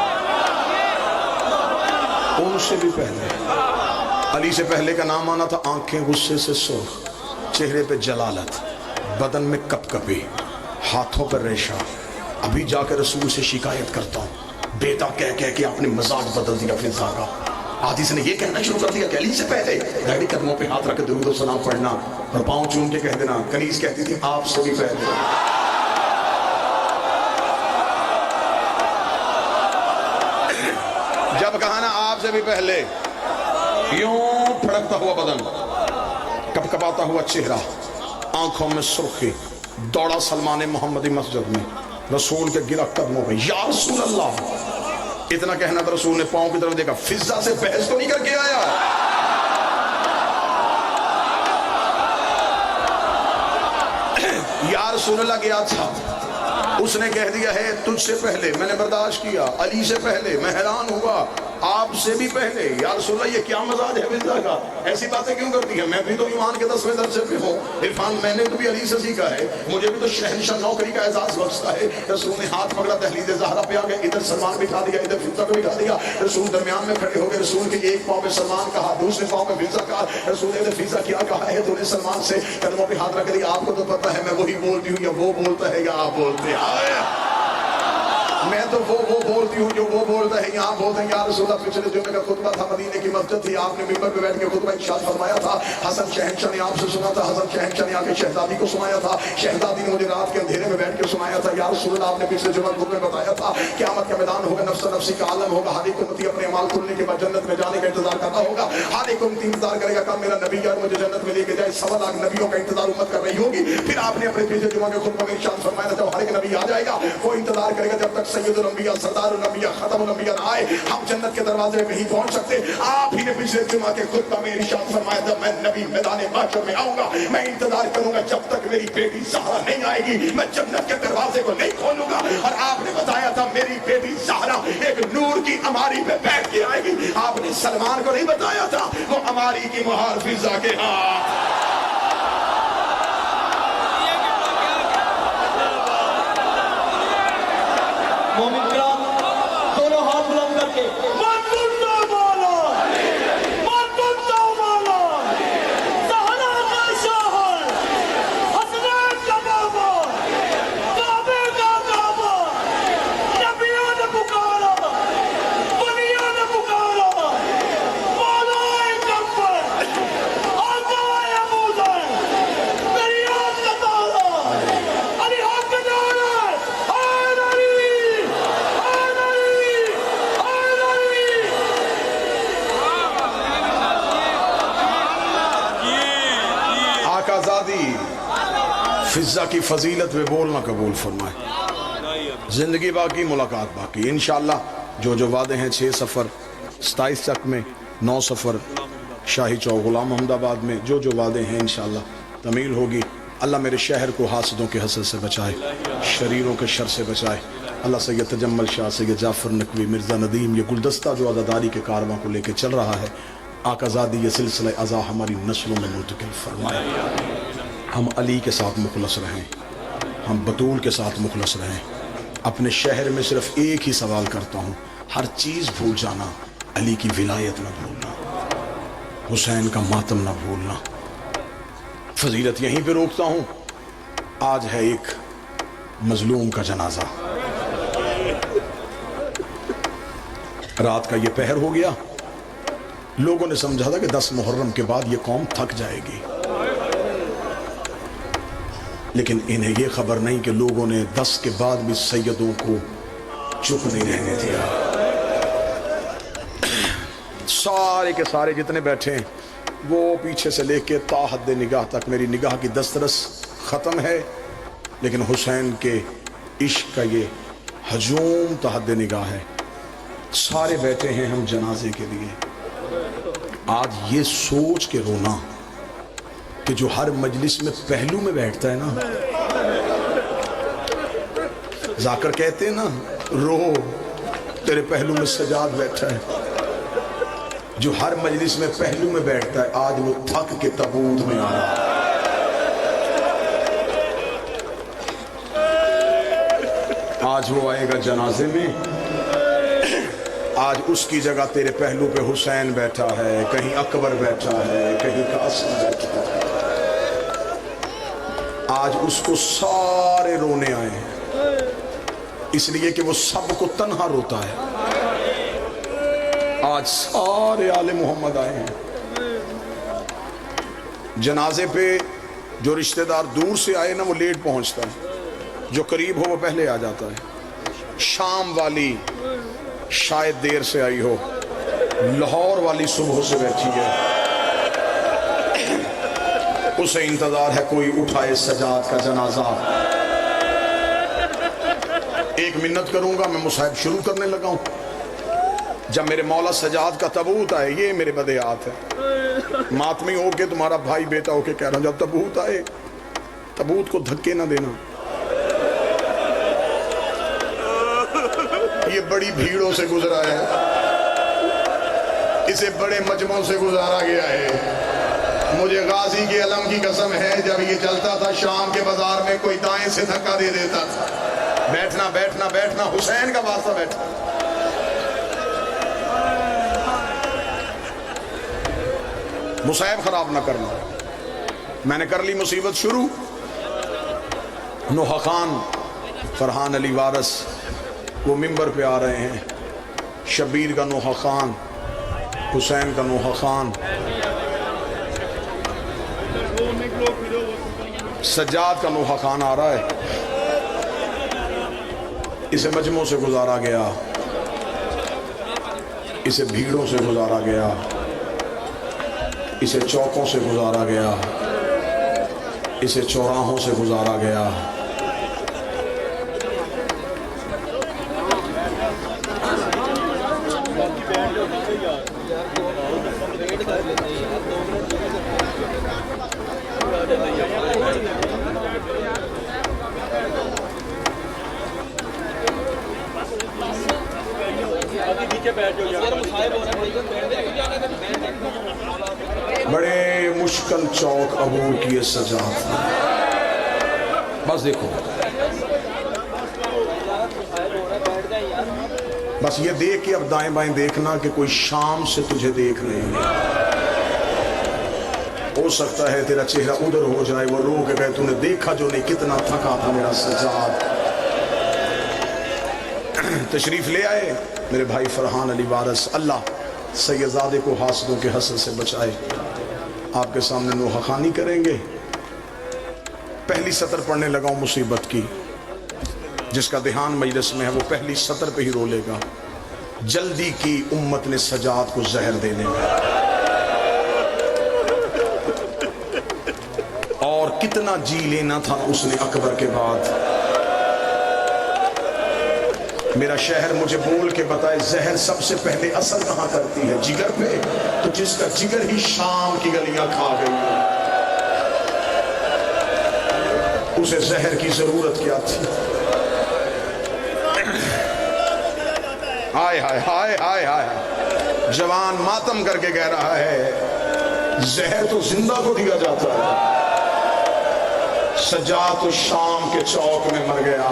ان سے بھی پہلے۔ علی سے پہلے کا نام آنا تھا آنکھیں غصے سے سرخ، چہرے پہ جلالت، بدن میں کپ کپی، ہاتھوں پر ریشہ۔ ابھی جا کے رسول سے شکایت کرتا ہوں، بیٹا کہہ کے آپ نے مزاج بدل دیا فضا کا۔ حدیث نے یہ کہنا شروع کر دیا کہ علی سے پہلے ڈیڈی قدموں پہ ہاتھ رکھ کے درود و سلام پڑھنا اور پاؤں چوم کے کہہ دینا۔ کنیز کہتی تھی آپ سے بھی پہلے۔ جب کہا نا آپ سے بھی پہلے، یوں پھڑکتا ہوا بدن، کپ کپاتا ہوا چہرہ، آنکھوں میں سرخی، دوڑا سلمان محمدی مسجد میں، رسول کے گرا قدموں پہ، یا رسول اللہ۔ اتنا کہنا تھا، رسول نے پاؤں کی طرف دیکھا، فضا سے بحث تو نہیں کر کے آیا؟ یا رسول اللہ گیا تھا، اس نے کہہ دیا ہے تجھ سے پہلے، میں نے برداشت کیا، علی سے پہلے، میں حیران ہوا، آپ سے بھی پہلے۔ یا رسول اللہ یہ کیا مزاج ہے فضا کا، ایسی باتیں کیوں کرتی ہے؟ میں بھی تو ایمان کے 10ویں درجے پہ ہوں، عرفان میں نے تو بھی علی سے سیکھا ہے، مجھے بھی تو شہنشاہ نوکری کا اعزاز بخشتا ہے۔ رسول نے ہاتھ پکڑا، دہلیز زہرا پہ آ گئے، ادھر سلمان بٹھا دیا، ادھر فضا کو بٹھا دیا۔ رسول درمیان میں کھڑے ہو گئے، رسول کے ایک پاؤں پہ سلمان کہا، دوسرے پاؤں پہ فضا کہا۔ رسول نے فضا کیا کہا ہے؟ تو نے سلمان سے قدموں پہ ہاتھ رکھ دیا، آپ کو تو پتہ ہے میں وہی بولتی ہوں یا وہ بولتا ہے یا آپ بولتے ہیں؟ میں تو وہ بولتی ہوں جو وہ بولتا ہے، یہاں بولتے ہیں۔ یا رسول اللہ پچھلے جمعے کا خطبہ تھا، مدینے کی مسجد تھی، آپ نے ممبر پہ بیٹھ کے خطبہ ارشاد فرمایا تھا، حسن شہنشاہ نے آپ سے سنا تھا، حسن شہنشاہ نے آ کے شہزادی کو سنایا تھا، شہزادی نے مجھے رات کے اندھیرے میں بیٹھ کے سنایا تھا۔ یا رسول اللہ آپ نے پچھلے جمعہ خطبے میں بتایا تھا قیامت کا میدان ہوگا، نفس نفسی کا عالم ہوگا، ہر ایک امتی اپنے اعمال کھلنے کے بعد جنت میں جانے کا انتظار کرنا ہوگا، ہر ایک امتی انتظار کرے گا کب میرا نبی یار مجھے جنت میں لے کے جائے۔ 1.25 لاکھ نبیوں کا انتظار امت کر رہی ہوگی۔ پھر آپ نے اپنے پچھلے جمعہ کے خطبہ میں ارشاد فرمایا تھا جب ہر ایک نبی آ جائے گا وہ انتظار کرے گا جب تک سید الانبیاء سردار الانبیاء ختم الانبیاء نہ آئے، ہم جنت کے دروازے میں نہیں پہنچ سکتے۔ آپ ہی نے پچھلے جمعہ کے خطبہ میں ارشاد فرمایا جب میں نبی میدان محشر میں آؤں گا میں انتظار کروں گا جب تک میری بیٹی زہرا نہیں آئے گی، میں جنت کے دروازے کو نہیں کھولوں گا۔ اور آپ نے بتایا تھا میری بیٹی زہرا ایک نور کی اماری پہ بیٹھ کے آئے گی، آپ نے سلمان کو نہیں بتایا تھا وہ اماری کی مہار فضا کے ہاتھ۔ مومن کرام دونوں ہاتھ بلند کر کے من کنتا مولا، من کنتا مولا، زہرا کا شوہر، حسنین کا بابا، کعبے کا کعبہ، نبیوں نے پکارا، ولیوں نے پکارا، مولا کمبر، آقا ابوذر، میری آنکھ کا تارا، علی حق کا نعرہ، آزادی فضا کی فضیلت میں بولنا قبول فرمائے۔ زندگی باقی، ملاقات باقی، انشاءاللہ جو وعدے ہیں 6 سفر 27 تک میں، 9 سفر شاہی چوک غلام محمد آباد میں، جو وعدے ہیں انشاءاللہ تعمیل ہوگی۔ اللہ میرے شہر کو حاسدوں کے حسد سے بچائے، شریروں کے شر سے بچائے۔ اللہ سید تجمل شاہ، سید جعفر نقوی، مرزا ندیم، یہ گلدستہ جو عزاداری کے کارواں کو لے کے چل رہا ہے، آقا زادی یہ سلسلہ ازا ہماری نسلوں میں منتقل فرمائے۔ ہم علی کے ساتھ مخلص رہیں، ہم بطول کے ساتھ مخلص رہیں۔ اپنے شہر میں صرف ایک ہی سوال کرتا ہوں، ہر چیز بھول جانا، علی کی ولایت نہ بھولنا، حسین کا ماتم نہ بھولنا۔ فضیلت یہیں پہ روکتا ہوں۔ آج ہے ایک مظلوم کا جنازہ، رات کا یہ پہر ہو گیا، لوگوں نے سمجھا تھا کہ 10 محرم کے بعد یہ قوم تھک جائے گی، لیکن انہیں یہ خبر نہیں کہ لوگوں نے 10 کے بعد بھی سیدوں کو چپ نہیں رہنے دیا. سارے کے سارے جتنے بیٹھے ہیں وہ پیچھے سے لے کے تا حد نگاہ تک میری نگاہ کی دسترس ختم ہے، لیکن حسین کے عشق کا یہ ہجوم تا حد نگاہ ہے. سارے بیٹھے ہیں ہم جنازے کے لیے. آج یہ سوچ کے رونا کہ جو ہر مجلس میں پہلو میں بیٹھتا ہے نا، ذاکر کہتے ہیں نا رو تیرے پہلو میں سجاد بیٹھا ہے. جو ہر مجلس میں پہلو میں بیٹھتا ہے آج وہ تھک کے تابوت میں آ رہا ہے. آج وہ آئے گا جنازے میں، آج اس کی جگہ تیرے پہلو پہ حسین بیٹھا ہے، کہیں اکبر بیٹھا ہے، کہیں قاسم بیٹھا ہے. آج اس کو سارے رونے آئے ہیں، اس لیے کہ وہ سب کو تنہا روتا ہے. آج سارے آل محمد آئے ہیں جنازے پہ. جو رشتہ دار دور سے آئے نا وہ لیٹ پہنچتا ہے، جو قریب ہو وہ پہلے آ جاتا ہے. شام والی شاید دیر سے آئی ہو، لاہور والی صبح سے بیٹھی ہے، اسے انتظار ہے کوئی اٹھائے سجاد کا جنازہ. ایک منت کروں گا، میں مصاحب شروع کرنے لگا ہوں. جب میرے مولا سجاد کا تابوت آئے، یہ میرے بدیات ہے، ماتمی ہو کے تمہارا بھائی بیٹا ہو کے کہہ رہا ہوں، جب تابوت آئے تابوت کو دھکے نہ دینا. یہ بڑی بھیڑوں سے گزرا ہے، اسے بڑے مجمعوں سے گزارا گیا ہے. مجھے غازی کے علم کی قسم ہے، جب یہ چلتا تھا شام کے بازار میں کوئی دائیں سے دھکا دے دیتا تھا. بیٹھنا بیٹھنا بیٹھنا، حسین کا واسطہ بیٹھا. مصائب خراب نہ کرنا. میں نے کر لی مصیبت شروع. نوحہ خان فرحان علی وارث وہ ممبر پہ آ رہے ہیں. شبیر کا نوحہ خان، حسین کا نوحہ خان، سجاد کا نوحہ خان آ رہا ہے. اسے مجموعوں سے گزارا گیا، اسے بھیڑوں سے گزارا گیا، اسے چوکوں سے گزارا گیا، اسے چوراہوں سے گزارا گیا. بڑے مشکل چوک عبور کیے سجاد. بس دیکھو، بس یہ دیکھ کے اب دائیں بائیں دیکھنا کہ کوئی شام سے تجھے دیکھ رہے ہیں. ہو سکتا ہے تیرا چہرہ ادھر ہو جائے، وہ رو کے کہے تو نے دیکھا جو نہیں کتنا تھکا تھا میرا سجاد. تشریف لے آئے میرے بھائی فرحان علی وارث. اللہ سیدزادے کو حاسدوں کے حسد سے بچائے. آپ کے سامنے نوحہ خانی کریں گے. پہلی سطر پڑھنے لگا ہوں مصیبت کی. جس کا دھیان مجلس میں ہے وہ پہلی سطر پہ ہی رو لے گا. جلدی کی امت نے سجاد کو زہر دینے میں، اور کتنا جی لینا تھا اس نے اکبر کے بعد. میرا شہر مجھے بول کے بتائے زہر سب سے پہلے اثر کہاں کرتی ہے؟ جگر پہ. تو جس کا جگر ہی شام کی گلیاں کھا گئی اسے زہر کی ضرورت کیا تھی؟ ہائے ہائے ہائے ہائے ہائے. جوان ماتم کر کے کہہ رہا ہے زہر تو زندہ کو دیا جاتا ہے. سجاد تو شام کے چوک میں مر گیا.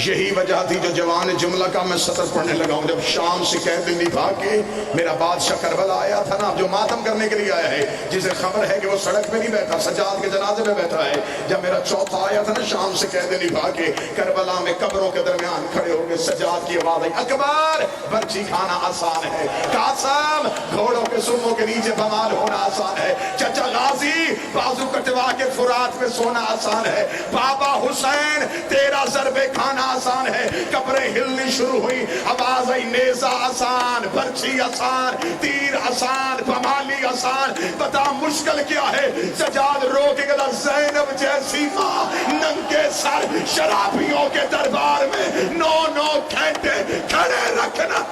یہی وجہ تھی جو جوان جملہ کا میں سطر پڑھنے لگا ہوں. جب شام سے قید نبھا کے میرا بادشاہ کربلا آیا تھا نا, جو ماتم کرنے کے لیے آیا ہے, جسے خبر ہے کہ وہ سڑک پہ نہیں بیٹھا, سجاد کے جنازے میں بیٹھا ہے. جب میرا چوتھا آیا تھا نا شام سے قید نبھا کے, کربلا میں قبروں کے درمیان کھڑے ہو گئے, سجاد کی آواز آئی, اکبر برچی کھانا آسان ہے, قاسم گھوڑوں کے سموں کے نیچے بمال ہونا آسان ہے, چچا غازی بازو کٹوا کے فرات پہ سونا آسان ہے, بابا حسین تیرا ضرب کھانا آسان ہے. قبریں ہلنی شروع ہوئی, آواز آئی, نیزہ آسان, برچی آسان, تیر آسان, بمالی آسان, بتا مشکل کیا ہے. سجاد رو کے کہتا, زینب جیسی ماں ننگے سر شرابیوں کے دربار میں 9 گھنٹے کھڑے رکھنا.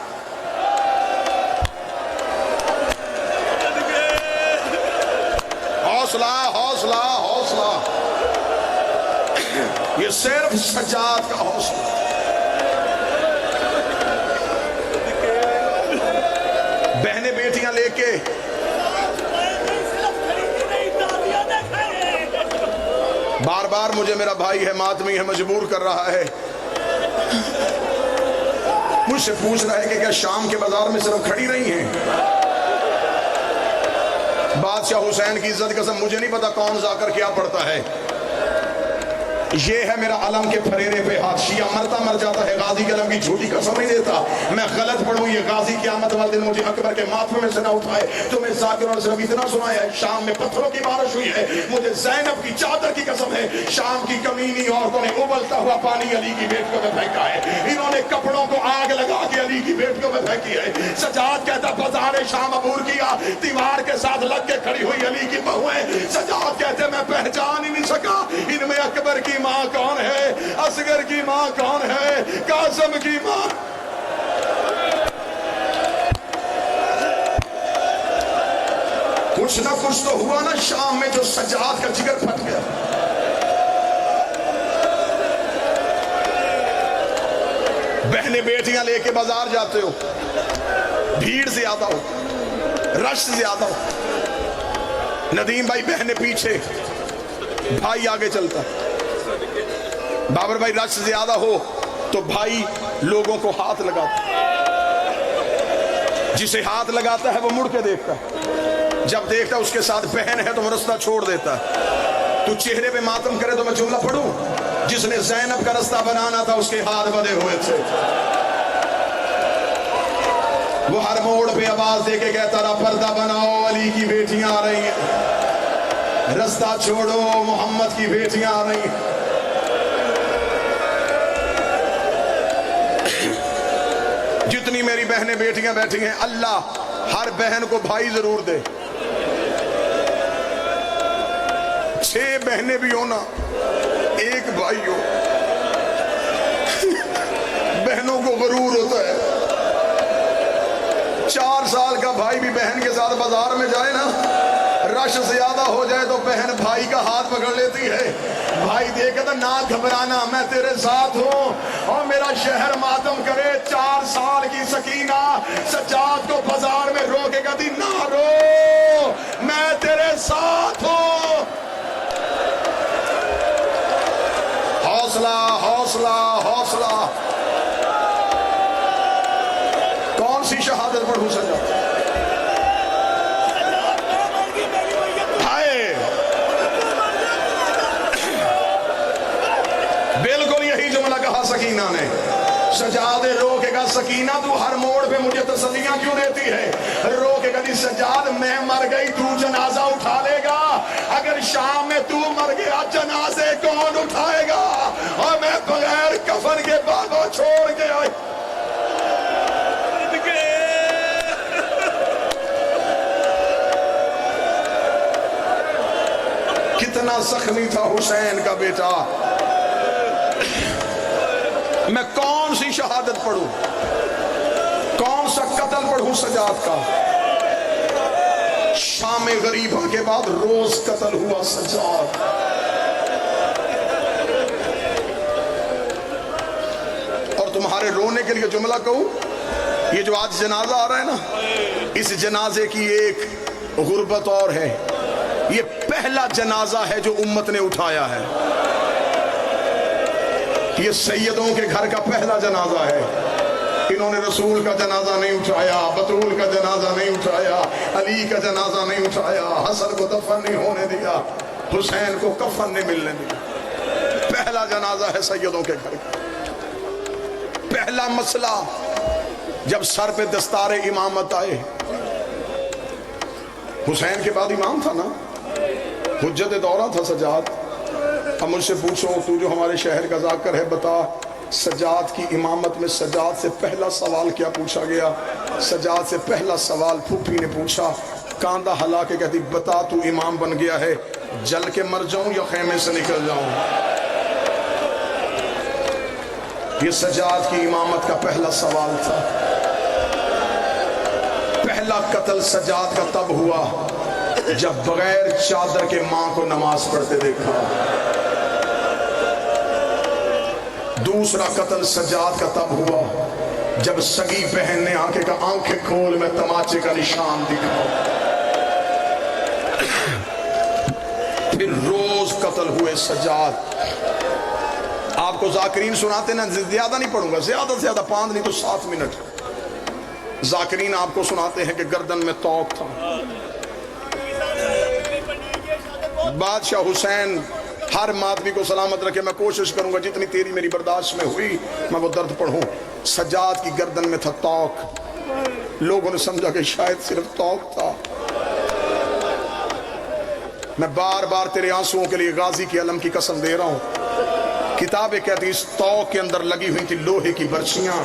حوصلہ حوصلہ حوصلہ, یہ صرف سجاد کا حوصلہ. بہنیں بیٹیاں لے کے بار بار مجھے میرا بھائی ہے ماتمی ہے مجبور کر رہا ہے, مجھ سے پوچھ رہا ہے کہ کیا شام کے بازار میں صرف کھڑی رہی ہیں. بادشاہ حسین کی عزت قسم مجھے نہیں پتا کون جا کر کیا پڑتا ہے. یہ ہے میرا علم کے پھریرے پہ ہاتھ, شیعہ مرتا مر جاتا ہے, غازی کے علم کی جھوٹی قسم نہیں دیتا. میں غلط پڑھوں, یہ غازی قیامت والے دن مجھے اکبر کے ماتھے میں سے نہ اٹھائے. تمہیں ذاکر اور صرف اتنا سنایا ہے, شام میں پتھروں کی بارش ہوئی ہے, مجھے زینب کی چادر کی قسم ہے. شام کی کمینی عورتوں نے ابلتا ہوا پانی علی کی بیٹیوں میں پھینکا ہے, انہوں نے کپڑوں کو آگ لگا کے علی کی بیٹیوں میں پھینکی ہے. سجاد کہتا بازار شام عبور کیا, دیوار کے ساتھ لگ کے کھڑی ہوئی علی کی بہویں. سجاد کہتے میں پہچان ہی نہیں سکا ان میں اکبر کی ماں کون ہے, اصغر کی ماں کون ہے, قاسم کی ماں. کچھ نہ کچھ تو ہوا نا شام میں جو سجاد کا جگر پھٹ گیا. بہنیں بیٹیاں لے کے بازار جاتے ہو, بھیڑ زیادہ ہو, رش زیادہ ہو, ندیم بھائی بہنیں پیچھے, بھائی آگے چلتا. بابر بھائی رش زیادہ ہو تو بھائی لوگوں کو ہاتھ لگاتا, جسے ہاتھ لگاتا ہے وہ مڑ کے دیکھتا ہے, جب دیکھتا ہے اس کے ساتھ بہن ہے تو وہ رستہ چھوڑ دیتا ہے. تو چہرے پہ ماتم کرے تو میں جملہ پڑھوں, جس نے زینب کا رستہ بنانا تھا اس کے ہاتھ بدے ہوئے تھے. وہ ہر موڑ پہ آواز دے کے کہتا رہا, پردہ بناؤ علی کی بیٹیاں آ رہی ہیں, رستہ چھوڑو محمد کی بیٹیاں آ رہی ہیں. جتنی میری بہنیں بیٹیاں بیٹھی ہیں, اللہ ہر بہن کو بھائی ضرور دے. 6 بہنیں بھی ہونا, 1 بھائی ہو. بہنوں کو غرور ہوتا ہے. 4 سال کا بھائی بھی بہن کے ساتھ بازار میں جائے نا, رش زیادہ ہو جائے تو بہن بھائی کا ہاتھ پکڑ لیتی ہے. بھائی دیکھے تو نہ گھبرانا, میں تیرے ساتھ ہوں, اور میرا شہر ماتم کرے. 4 سال کی سکینہ سجاد کو بازار میں رو کے کہتی, نہ رو, میں تیرے ساتھ ہوں. حوصلہ حوصلہ حوصلہ. کون سی شہادت پڑھوں سجاد؟ بالکل یہی جملہ کہا سکینہ نے. سجاد رو کے کہا, سکینہ تو ہر موڑ پہ مجھے تسلیاں کیوں دیتی ہے؟ رو کے کہتی, سجاد میں مر گئی تو جنازہ اٹھا لے گا, اگر شام میں تو مر گیا جنازے کون اٹھائے گا؟ اور میں بغیر کفن کے بابا چھوڑ کے آئی. کتنا زخمی تھا حسین کا بیٹا. میں کون سی شہادت پڑھوں, کون سا قتل پڑھوں سجاد کا؟ شام غریبہ کے بعد روز قتل ہوا سجاد. اور تمہارے رونے کے لیے جملہ کہوں, یہ جو آج جنازہ آ رہا ہے نا, اس جنازے کی ایک غربت اور ہے. یہ پہلا جنازہ ہے جو امت نے اٹھایا ہے. یہ سیدوں کے گھر کا پہلا جنازہ ہے. انہوں نے رسول کا جنازہ نہیں اٹھایا, بطول کا جنازہ نہیں اٹھایا, علی کا جنازہ نہیں اٹھایا, حسن کو دفن نہیں ہونے دیا, حسین کو کفن نہیں ملنے دیا. پہلا جنازہ ہے سیدوں کے گھر کا. پہلا مسئلہ جب سر پہ دستار امامت آئے, حسین کے بعد امام تھا نا, حجت دورہ تھا سجاد. اب مجھ سے پوچھو, تو جو ہمارے شہر کا ذاکر ہے, بتا سجاد کی امامت میں سجاد سے پہلا سوال کیا پوچھا گیا؟ سجاد سے پہلا سوال پھوپھی نے پوچھا, کاندھا ہلا کے کہتی, بتا تو امام بن گیا ہے, جل کے مر جاؤں یا خیمے سے نکل جاؤں؟ یہ سجاد کی امامت کا پہلا سوال تھا. پہلا قتل سجاد کا تب ہوا جب بغیر چادر کے ماں کو نماز پڑھتے دیکھا. دوسرا قتل سجاد کا تب ہوا جب سگی بہن نے آ کے کہا, آنکھیں کھول, میں تماچے کا نشان دکھاؤں. پھر روز قتل ہوئے سجاد. آپ کو ذاکرین سناتے نا, زیادہ نہیں پڑھوں گا, زیادہ سے زیادہ 5 نہیں تو 7 منٹ. ذاکرین آپ کو سناتے ہیں کہ گردن میں توق تھا. بادشاہ حسین ہر ماتمی کو سلامت رکھے. میں کوشش کروں گا جتنی تیری میری برداشت میں ہوئی میں وہ درد پڑھوں. سجاد کی گردن میں تھا توق. لوگوں نے سمجھا کہ شاید صرف توق تھا. میں بار بار تیرے آنسوؤں کے لیے غازی کی علم کی قسم دے رہا ہوں. کتابیں کہتی اس توق کے اندر لگی ہوئی تھی لوہے کی برچیاں.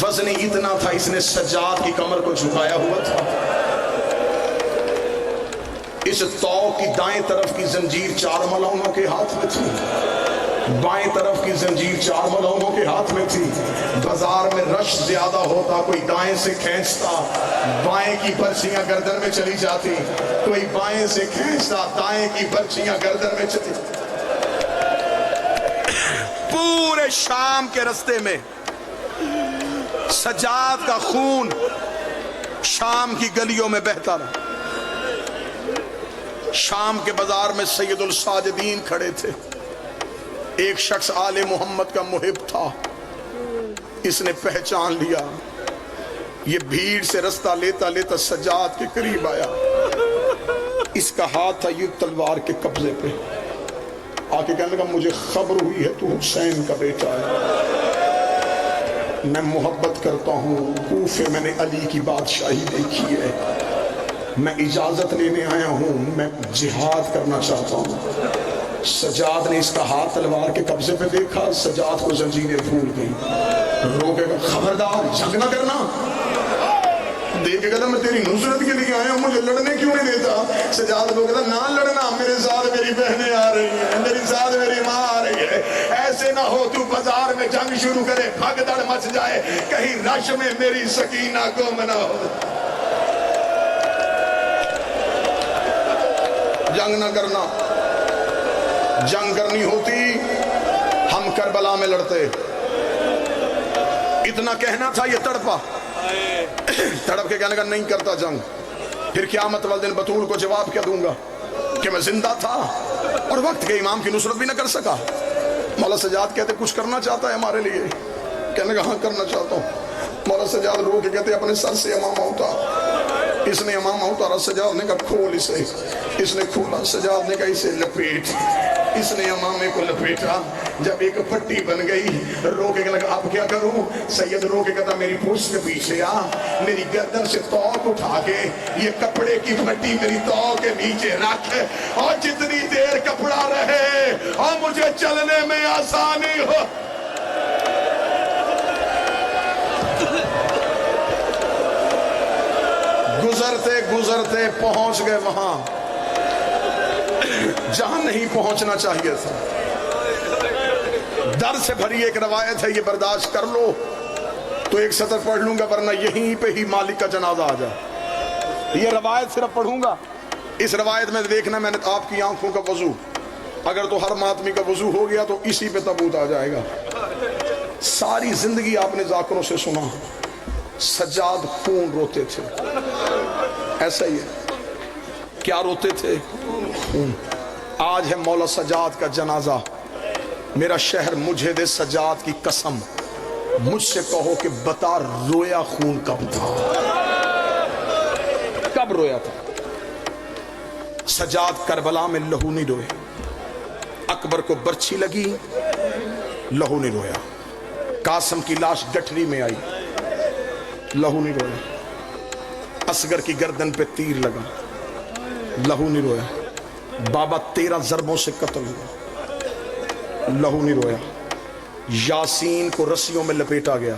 وزن اتنا تھا اس نے سجاد کی کمر کو جھکایا ہوا تھا. اس توق کی دائیں طرف کی زنجیر 4 ملعونوں کے ہاتھ میں تھی, بائیں طرف کی زنجیر 4 ملعونوں کے ہاتھ میں تھی. بازار میں رش زیادہ ہوتا, کوئی دائیں سے کھینچتا, بائیں کی برچیاں گردن میں چلی جاتی, کوئی بائیں سے کھینچتا, دائیں کی برچیاں گردن میں چلی. پورے شام کے رستے میں سجاد کا خون شام کی گلیوں میں بہتا رہا. شام کے بازار میں سید الساجدین کھڑے تھے. ایک شخص آل محمد کا محب تھا. اس نے پہچان لیا. یہ بھیڑ سے رستہ لیتا لیتا سجاد کے قریب آیا. اس کا ہاتھ تھا یہ تلوار کے قبضے پہ. آ کے کہنے لگا, مجھے خبر ہوئی ہے تو حسین کا بیٹا ہے. میں محبت کرتا ہوں. کوفے میں نے علی کی بادشاہی دیکھی ہے. میں اجازت لینے آیا ہوں, میں جہاد کرنا چاہتا ہوں. سجاد نے اس کا ہاتھ تلوار کے قبضے پہ دیکھا. سجاد کو زنجیریں پھول گئی. روکے گا, خبردار جنگ نہ کرنا. دیکھے گا میں تیری نصرت کے لیے آیا ہوں, مجھے لڑنے کیوں نہیں دیتا. سجاد کو کہتا, نہ لڑنا, میرے ساتھ میری بہنیں آ رہی ہیں, میری ساتھ میری ماں آ رہی ہے. ایسے نہ ہو تو بازار میں جنگ شروع کرے, بھگدڑ مچ جائے, کہیں رش میں میری سکینہ گم نہ ہو. جنگ نہ کرنا. جنگ کرنی ہوتی ہم کربلا میں لڑتے. اتنا کہنا تھا, یہ تڑپا. تڑپ کے کہنے کا نہیں کرتا جنگ. پھر قیامت والے دن بطول کو جواب کیا دوں گا کہ میں زندہ تھا اور وقت کے امام کی نصرت بھی نہ کر سکا. مولا سجاد کہتے کچھ کرنا چاہتا ہے ہمارے لیے. کہنے کا ہاں کرنا چاہتا ہوں. مولا سجاد رو کے کہتے اپنے سر سے امامہ اتار. اس نے امامہ اتارا. سجاد نے کہا کھول اسے. اس نے کھولا. سجاد نے کہا اسے لپیٹ. اس نے امامے کو لپیٹا. جب ایک پٹی بن گئی, رو کے لگا اب کیا کروں. سید رو کے کہتا میری پوچھ کے پیچھے آ, میری گردن سے توق اٹھا کے یہ کپڑے کی پٹی میری توق کے نیچے رکھ, اور جتنی دیر کپڑا رہے اور مجھے چلنے میں آسانی ہو. گزرتے گزرتے پہنچ گئے وہاں جہاں نہیں پہنچنا چاہیے تھا. در سے بھری ایک روایت ہے, یہ برداشت کر لو تو ایک سطر پڑھ لوں گا, ورنہ یہیں پہ ہی مالک کا جنازہ آ جائے. یہ روایت صرف پڑھوں گا. اس روایت میں دیکھنا, میں نے آپ کی آنکھوں کا وضو, اگر تو ہر ماتمی کا وضو ہو گیا تو اسی پہ تابوت آ جائے گا. ساری زندگی آپ نے ذاکروں سے سنا, سجاد خون روتے تھے. ایسا ہی ہے, کیا روتے تھے؟ خون. آج ہے مولا سجاد کا جنازہ، میرا شہر مجھے دے سجاد کی قسم، مجھ سے کہو کہ بتا رویا خون کب تھا، کب رویا تھا؟ سجاد کربلا میں لہو نہیں روئے، اکبر کو برچھی لگی لہو نہیں رویا، قاسم کی لاش گٹھری میں آئی لہو نہیں رویا، اصغر کی گردن پہ تیر لگا لہو نہیں رویا، بابا 13 ضربوں سے قتل ہوا لہو نہیں رویا، یاسین کو رسیوں میں لپیٹا گیا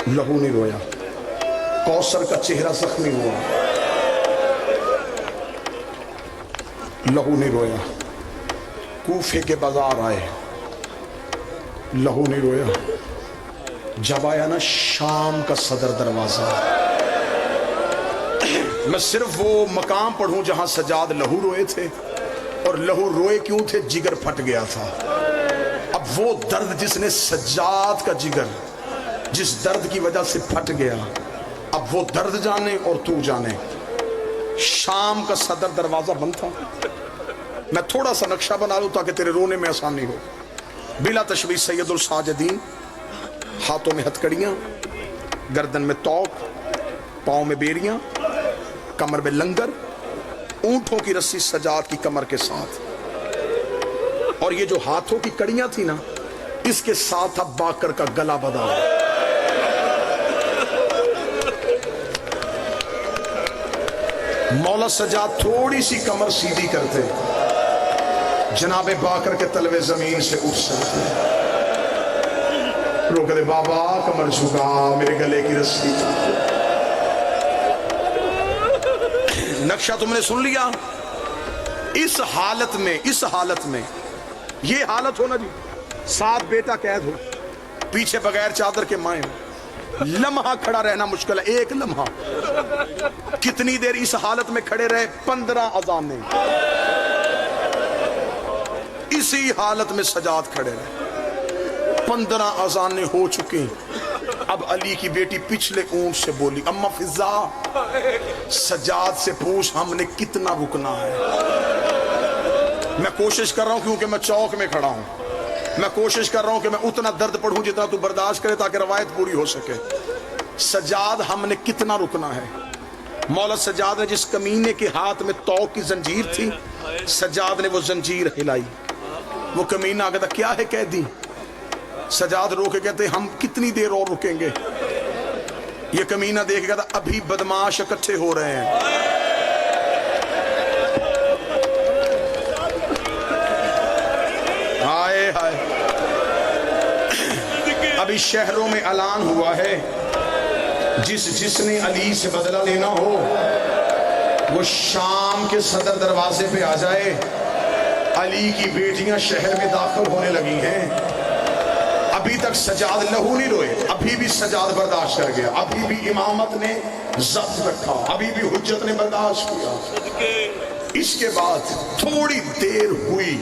لہو نہیں رویا، کوثر کا چہرہ زخمی ہوا لہو نہیں رویا، کوفے کے بازار آئے لہو نہیں رویا، جب آیا نا شام کا صدر دروازہ، میں صرف وہ مقام پڑھوں جہاں سجاد لہو روئے تھے، اور لہو روئے کیوں تھے؟ جگر پھٹ گیا تھا۔ اب وہ درد جس نے سجاد کا جگر جس درد کی وجہ سے پھٹ گیا، اب وہ درد جانے اور تو جانے۔ شام کا صدر دروازہ بند تھا، میں تھوڑا سا نقشہ بنا لوں تاکہ تیرے رونے میں آسانی ہو۔ بلا تشبیہ سید الساجدین، ہاتھوں میں ہتھکڑیاں، گردن میں توق، پاؤں میں بیریاں، کمر میں لنگر، اونٹوں کی رسی سجاد کی کمر کے ساتھ، اور یہ جو ہاتھوں کی کڑیاں تھی نا، اس کے ساتھ تھا باکر کا گلا بدا۔ مولا سجاد تھوڑی سی کمر سیدھی کرتے، جناب باکر کے تلوے زمین سے اٹھ سکتے، روک دے بابا کمر جھکا، میرے گلے کی رسی۔ نقشہ تم نے سن لیا؟ اس حالت میں یہ حالت ہو نا جی، ساتھ بیٹا قید ہو، پیچھے بغیر چادر کے مائیں ہو، لمحہ کھڑا رہنا مشکل ہے، ایک لمحہ۔ کتنی دیر اس حالت میں کھڑے رہے؟ 15 اذانیں، اسی حالت میں سجاد کھڑے رہے، 15 اذانیں ہو چکیں۔ اب علی کی بیٹی پچھلے اونٹ سے بولی، اما فضا سجاد سے پوچھ ہم نے کتنا رکنا ہے۔ میں کوشش کر رہا ہوں کیونکہ میں چوک میں کھڑا ہوں، میں کوشش کر رہا ہوں کہ میں اتنا درد پڑھوں جتنا تو برداشت کرے تاکہ روایت پوری ہو سکے۔ سجاد ہم نے کتنا رکنا ہے؟ مولا سجاد نے جس کمینے کے ہاتھ میں توق کی زنجیر تھی، سجاد نے وہ زنجیر ہلائی، وہ کمینہ آگے تھا، کیا ہے قیدی؟ سجاد رو کے کہتے ہم کتنی دیر اور رکیں گے؟ یہ کمینہ دیکھ گیا تھا، ابھی بدماش اکٹھے ہو رہے ہیں۔ ہائے ہائے، ابھی شہروں میں اعلان ہوا ہے، جس نے علی سے بدلہ لینا ہو وہ شام کے صدر دروازے پہ آ جائے۔ علی کی بیٹیاں شہر میں داخل ہونے لگی ہیں، ابھی تک سجاد لہو نہیں روئے، ابھی بھی سجاد برداشت کر گیا، ابھی بھی امامت نے ضبط رکھا، ابھی بھی حجت نے برداشت کیا۔ اس کے بعد تھوڑی دیر ہوئی،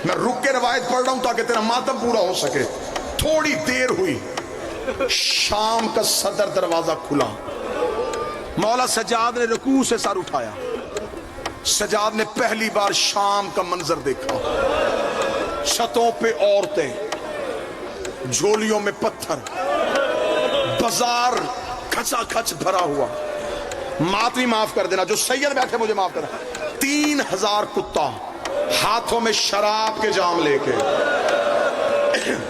میں رک کے روایت پڑھ رہا ہوں تاکہ تیرا ماتم پورا ہو سکے۔ تھوڑی دیر ہوئی، شام کا صدر دروازہ کھلا، مولا سجاد نے رکوع سے سر اٹھایا، سجاد نے پہلی بار شام کا منظر دیکھا، چھتوں پہ عورتیں، جھولیوں میں پتھر، بازار کھچا کھچ بھرا ہوا۔ ماتمی معاف کر دینا، جو سید بیٹھے مجھے معاف کرنا، 3000 کتا ہاتھوں میں شراب کے جام لے کے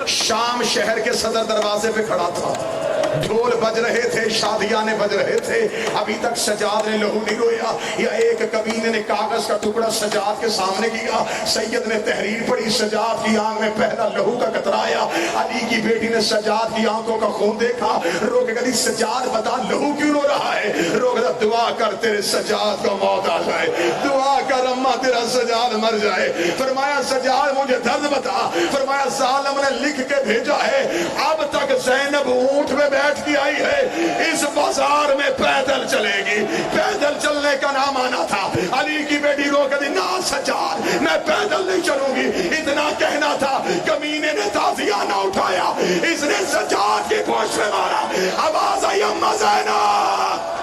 شام شہر کے صدر دروازے پہ کھڑا تھا، ڈھول بج رہے تھے، شادیانے بج رہے تھے، ابھی تک سجاد نے لہو نہیں رویا۔ یا ایک کمینے نے کاغذ کا ٹکڑا سجاد کے سامنے کیا، سید نے تحریر پڑھی، سجاد کی آنکھ میں پہلا لہو کا قطرہ آیا۔ علی کی بیٹی نے سجاد کی آنکھوں کا خون دیکھا، رو کے کہتی سجاد بتا لہو کیوں رو رہا ہے؟ رو کے دعا کر تیرے سجاد کو موت آ جائے، دعا کر اما تیرا سجاد مر جائے۔ فرمایا سجاد مجھے درد بتا، فرمایا ظالم نے لکھ کے بھیجا ہے، اب تک زینب اونٹ میں بیٹھ کی آئی ہے، اس بازار میں پیدل چلے گی۔ پیدل چلنے کا نام آنا تھا۔ علی کی بیٹی رو کے دی نا سجاد میں پیدل نہیں چلوں گی، اتنا کہنا تھا، کمینے نے تازیانہ اٹھایا، اس نے سجاد کی پوچھ میں مارا، آواز آئی اما زینب